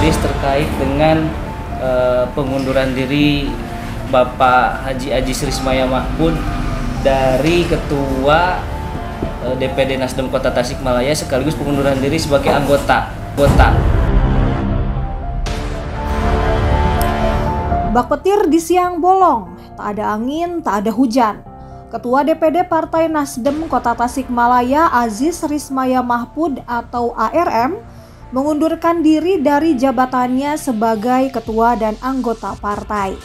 rilis terkait dengan pengunduran diri Bapak Haji Aziz Rismaya Mahpud dari Ketua DPD Nasdem Kota Tasikmalaya sekaligus pengunduran diri sebagai anggota. Bak petir di siang bolong, tak ada angin, tak ada hujan. Ketua DPD Partai Nasdem Kota Tasikmalaya Aziz Rismaya Mahpud atau ARM mengundurkan diri dari jabatannya sebagai ketua dan anggota partai.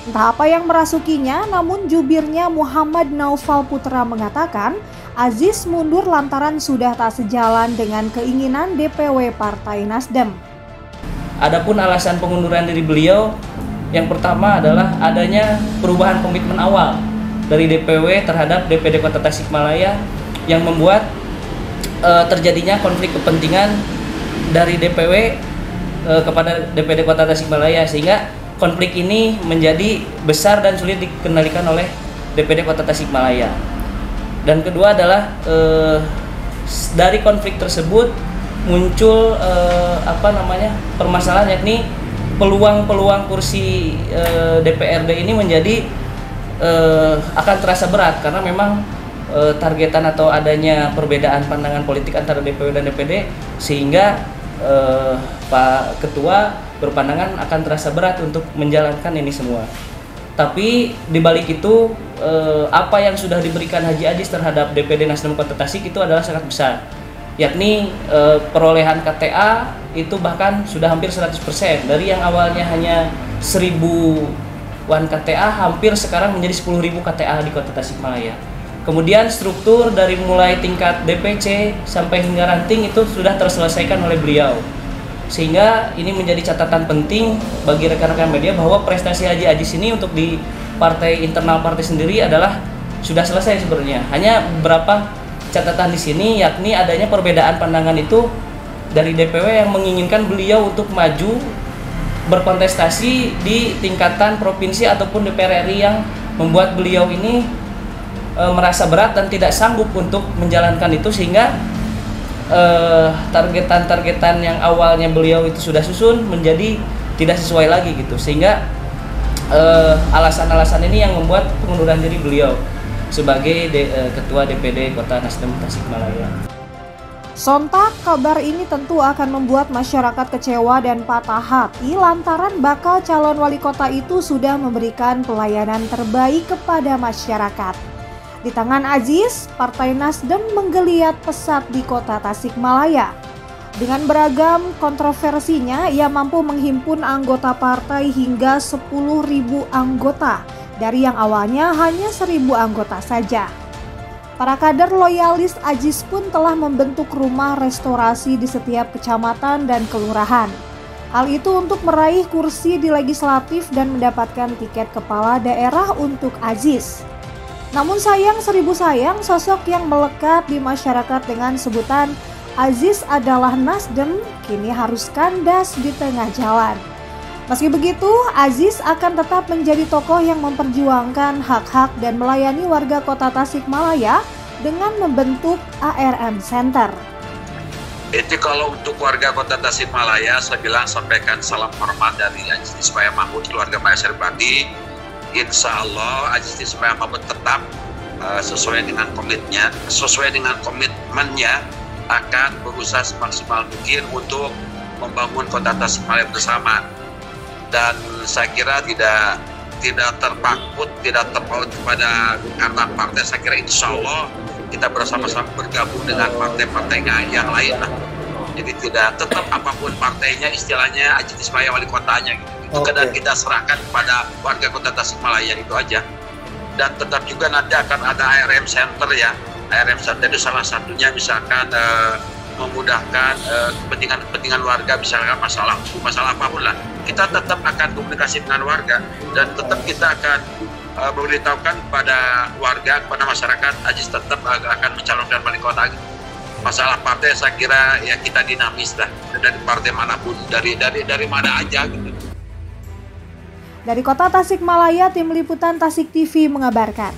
Entah apa yang merasukinya, namun jubirnya Muhammad Naufal Putra mengatakan Aziz mundur lantaran sudah tak sejalan dengan keinginan DPW Partai Nasdem. Adapun alasan pengunduran diri beliau, yang pertama adalah adanya perubahan komitmen awal dari DPW terhadap DPD Kota Tasikmalaya yang membuat terjadinya konflik kepentingan dari DPW kepada DPD Kota Tasikmalaya, sehingga konflik ini menjadi besar dan sulit dikendalikan oleh DPD Kota Tasikmalaya. Dan kedua adalah dari konflik tersebut muncul permasalahan, yakni peluang kursi DPRD ini menjadi akan terasa berat karena memang targetan atau adanya perbedaan pandangan politik antara DPW dan DPD, sehingga Pak Ketua berpandangan akan terasa berat untuk menjalankan ini semua. Tapi dibalik itu apa yang sudah diberikan Haji Aziz terhadap DPD Nasdem Kota Tasik itu adalah sangat besar, yakni perolehan KTA itu bahkan sudah hampir 100%, dari yang awalnya hanya 1000-an KTA hampir sekarang menjadi 10.000 KTA di Kota Tasikmalaya. Kemudian struktur dari mulai tingkat DPC sampai hingga ranting itu sudah terselesaikan oleh beliau, sehingga ini menjadi catatan penting bagi rekan-rekan media bahwa prestasi Haji Aziz ini untuk di internal partai sendiri adalah sudah selesai sebenarnya. Hanya beberapa catatan di sini, yakni adanya perbedaan pandangan itu dari DPW yang menginginkan beliau untuk maju berkontestasi di tingkatan provinsi ataupun DPR RI, yang membuat beliau ini merasa berat dan tidak sanggup untuk menjalankan itu, sehingga targetan yang awalnya beliau itu sudah susun menjadi tidak sesuai lagi gitu, sehingga alasan-alasan ini yang membuat pengunduran diri beliau sebagai Ketua DPD Kota Nasdem Tasikmalaya. Sontak kabar ini tentu akan membuat masyarakat kecewa dan patah hati lantaran bakal calon wali kota itu sudah memberikan pelayanan terbaik kepada masyarakat. Di tangan Aziz, Partai Nasdem menggeliat pesat di Kota Tasikmalaya. Dengan beragam kontroversinya, ia mampu menghimpun anggota partai hingga 10.000 anggota dari yang awalnya hanya 1.000 anggota saja. Para kader loyalis Aziz pun telah membentuk rumah restorasi di setiap kecamatan dan kelurahan. Hal itu untuk meraih kursi di legislatif dan mendapatkan tiket kepala daerah untuk Aziz. Namun sayang seribu sayang, sosok yang melekat di masyarakat dengan sebutan Aziz adalah Nasdem kini harus kandas di tengah jalan. Meski begitu, Aziz akan tetap menjadi tokoh yang memperjuangkan hak-hak dan melayani warga Kota Tasikmalaya dengan membentuk ARM Center. Itu kalau untuk warga Kota Tasikmalaya, saya bilang sampaikan salam hormat dari Aziz Rismaya Mahpud, keluarga Pak Serbati. Insya Allah Aziz Rismaya Mahpud tetap sesuai dengan komitmennya akan berusaha semaksimal mungkin untuk membangun Kota Tasikmalaya bersama. Dan saya kira tidak terpaut kepada karena partai. Saya kira insya Allah kita bersama-sama bergabung dengan partai-partai yang lain lah. Jadi tetap apapun partainya, istilahnya Aziz Rismaya wali kotanya gitu. Itu dan kita serahkan kepada warga Kota Tasikmalaya, itu aja. Dan tetap juga nanti akan ada ARM Center ya. ARM Center itu salah satunya misalkan memudahkan kepentingan warga, misalkan masalah apapun lah. Kita tetap akan komunikasi dengan warga dan tetap kita akan memberitahukan kepada warga, kepada masyarakat, Aziz tetap akan mencalonkan wali kota. Masalah partai saya kira ya kita dinamis lah, dari partai manapun, dari mana aja gitu. Dari Kota Tasikmalaya, Tim Liputan Tasik TV mengabarkan.